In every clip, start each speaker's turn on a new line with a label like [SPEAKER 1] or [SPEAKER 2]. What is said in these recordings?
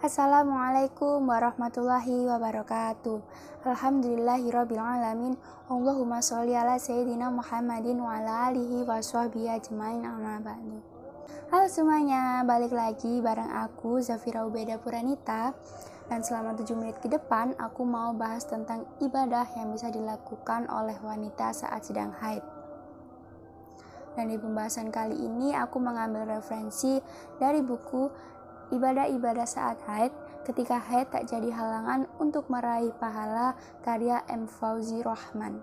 [SPEAKER 1] Assalamualaikum warahmatullahi wabarakatuh. Alhamdulillahirabbil alamin. Allahumma sholli ala sayyidina Muhammadin wa ala alihi washabbihi ajmain, amma ba'du. Halo semuanya, balik lagi bareng aku Zafira Ubeda Puranita. Dan selama 7 menit ke depan aku mau bahas tentang ibadah yang bisa dilakukan oleh wanita saat sedang haid. Dan di pembahasan kali ini aku mengambil referensi dari buku Ibadah-ibadah saat haid, ketika haid tak jadi halangan untuk meraih pahala, karya M. Fauzi Rahman.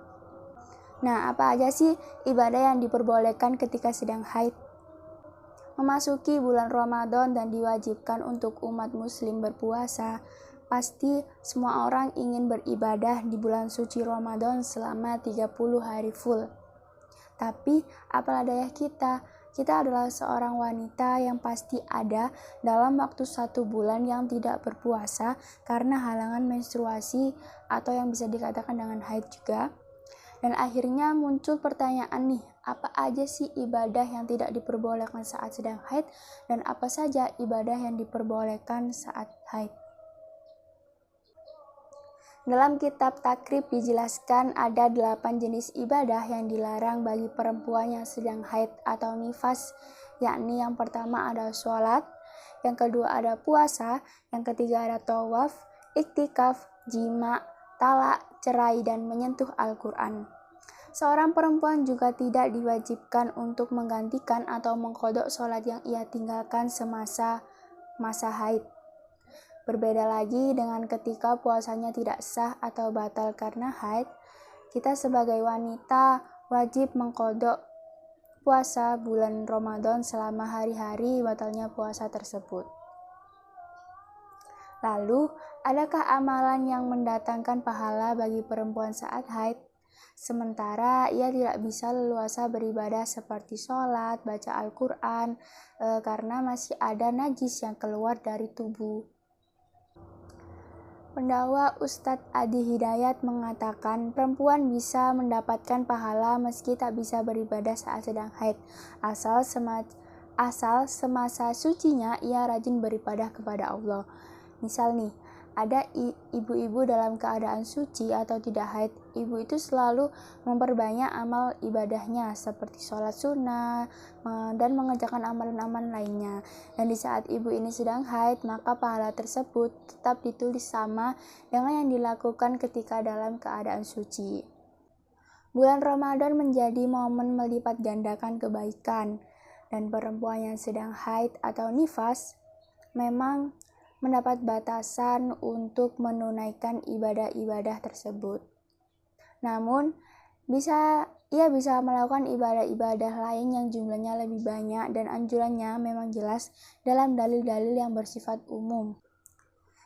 [SPEAKER 1] Nah, apa aja sih ibadah yang diperbolehkan ketika sedang haid? Memasuki bulan Ramadan dan diwajibkan untuk umat muslim berpuasa, pasti semua orang ingin beribadah di bulan suci Ramadan selama 30 hari full. Tapi apalah daya kita adalah seorang wanita yang pasti ada dalam waktu 1 bulan yang tidak berpuasa karena halangan menstruasi atau yang bisa dikatakan dengan haid juga. Dan akhirnya muncul pertanyaan nih, apa aja sih ibadah yang tidak diperbolehkan saat sedang haid dan apa saja ibadah yang diperbolehkan saat haid? Dalam kitab takrib dijelaskan ada 8 jenis ibadah yang dilarang bagi perempuan yang sedang haid atau nifas, yakni yang pertama ada sholat, yang kedua ada puasa, yang ketiga ada tawaf, iktikaf, jima, talak, cerai, dan menyentuh Al-Quran. Seorang perempuan juga tidak diwajibkan untuk menggantikan atau mengqodok sholat yang ia tinggalkan semasa masa haid. Berbeda lagi dengan ketika puasanya tidak sah atau batal karena haid, kita sebagai wanita wajib mengqodok puasa bulan Ramadan selama hari-hari batalnya puasa tersebut. Lalu, adakah amalan yang mendatangkan pahala bagi perempuan saat haid? Sementara ia tidak bisa leluasa beribadah seperti sholat, baca Al-Quran, karena masih ada najis yang keluar dari tubuh. Pendakwa Ustadz Adi Hidayat mengatakan perempuan bisa mendapatkan pahala meski tak bisa beribadah saat sedang haid, asal semasa sucinya ia rajin beribadah kepada Allah. Misal nih, ada ibu-ibu dalam keadaan suci atau tidak haid, ibu itu selalu memperbanyak amal ibadahnya seperti sholat sunnah dan mengerjakan amalan-amalan lainnya. Dan di saat ibu ini sedang haid, maka pahala tersebut tetap ditulis sama dengan yang dilakukan ketika dalam keadaan suci. Bulan Ramadan menjadi momen melipat gandakan kebaikan, dan perempuan yang sedang haid atau nifas memang mendapat batasan untuk menunaikan ibadah-ibadah tersebut. Namun, ia bisa melakukan ibadah-ibadah lain yang jumlahnya lebih banyak dan anjurannya memang jelas dalam dalil-dalil yang bersifat umum.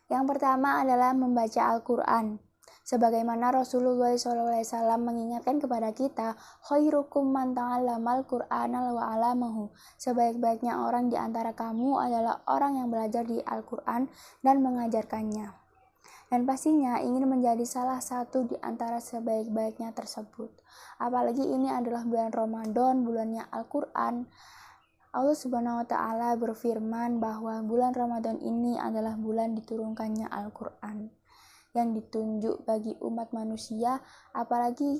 [SPEAKER 1] Yang pertama adalah membaca Al-Quran. Sebagaimana Rasulullah SAW mengingatkan kepada kita, khairukum man ta'allamal Qur'ana wa 'allamahu. Sebaik-baiknya orang di antara kamu adalah orang yang belajar di Al-Quran dan mengajarkannya. Dan pastinya ingin menjadi salah satu di antara sebaik-baiknya tersebut. Apalagi ini adalah bulan Ramadan, bulannya Al-Quran. Allah Subhanahu wa Ta'ala berfirman bahwa bulan Ramadan ini adalah bulan diturunkannya Al-Quran yang ditunjuk bagi umat manusia. Apalagi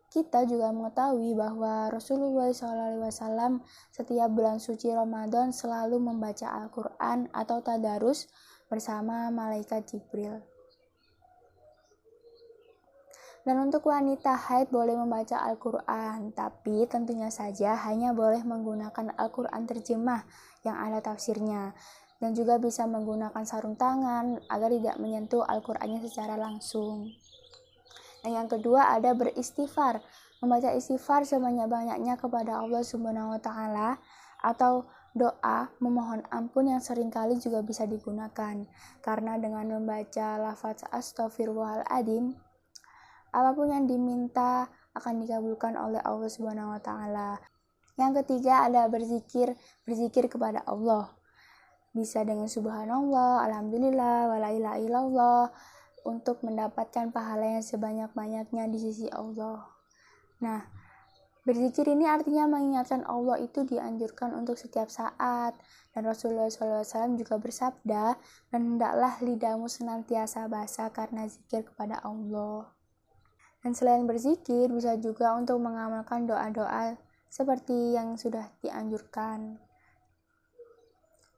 [SPEAKER 1] kita juga mengetahui bahwa Rasulullah SAW setiap bulan suci Ramadan selalu membaca Al-Quran atau tadarus bersama malaikat Jibril. Dan untuk wanita haid boleh membaca Al-Quran, tapi tentunya saja hanya boleh menggunakan Al-Quran terjemah yang ada tafsirnya. Dan juga bisa menggunakan sarung tangan agar tidak menyentuh Al-Qurannya secara langsung. Dan yang kedua ada beristighfar, membaca istighfar sebanyak-banyaknya kepada Allah Subhanahu wa Ta'ala atau doa memohon ampun yang seringkali juga bisa digunakan. Karena dengan membaca lafaz astaghfirullahaladzim, apapun yang diminta akan dikabulkan oleh Allah Subhanahu wa Ta'ala. Yang ketiga ada berzikir kepada Allah. Bisa dengan subhanallah, alhamdulillah, wa la ilaha illallah untuk mendapatkan pahala yang sebanyak-banyaknya di sisi Allah. Nah, Berzikir ini artinya mengingatkan Allah itu dianjurkan untuk setiap saat. Dan Rasulullah SAW juga bersabda, dan hendaklah lidahmu senantiasa basah karena zikir kepada Allah. Dan selain berzikir, bisa juga untuk mengamalkan doa-doa seperti yang sudah dianjurkan.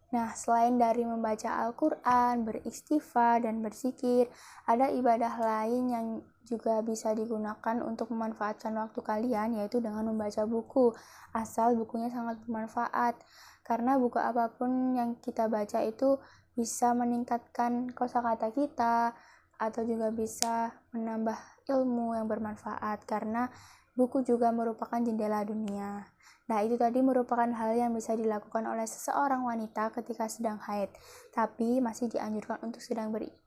[SPEAKER 1] Nah, selain dari membaca Al-Quran, beristighfar, dan berzikir, ada ibadah lain yang juga bisa digunakan untuk memanfaatkan waktu kalian, yaitu dengan membaca buku, asal bukunya sangat bermanfaat. Karena buku apapun yang kita baca itu bisa meningkatkan kosakata kita, atau juga bisa menambah ilmu yang bermanfaat, karena buku juga merupakan jendela dunia. Nah, itu tadi merupakan hal yang bisa dilakukan oleh seseorang wanita ketika sedang haid, tapi masih dianjurkan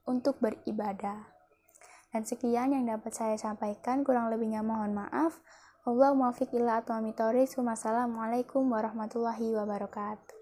[SPEAKER 1] untuk beribadah. Dan sekian yang dapat saya sampaikan, kurang lebihnya mohon maaf. Wallahul muwaffiq ila aqwamit thoriq. Wassalamualaikum warahmatullahi wabarakatuh.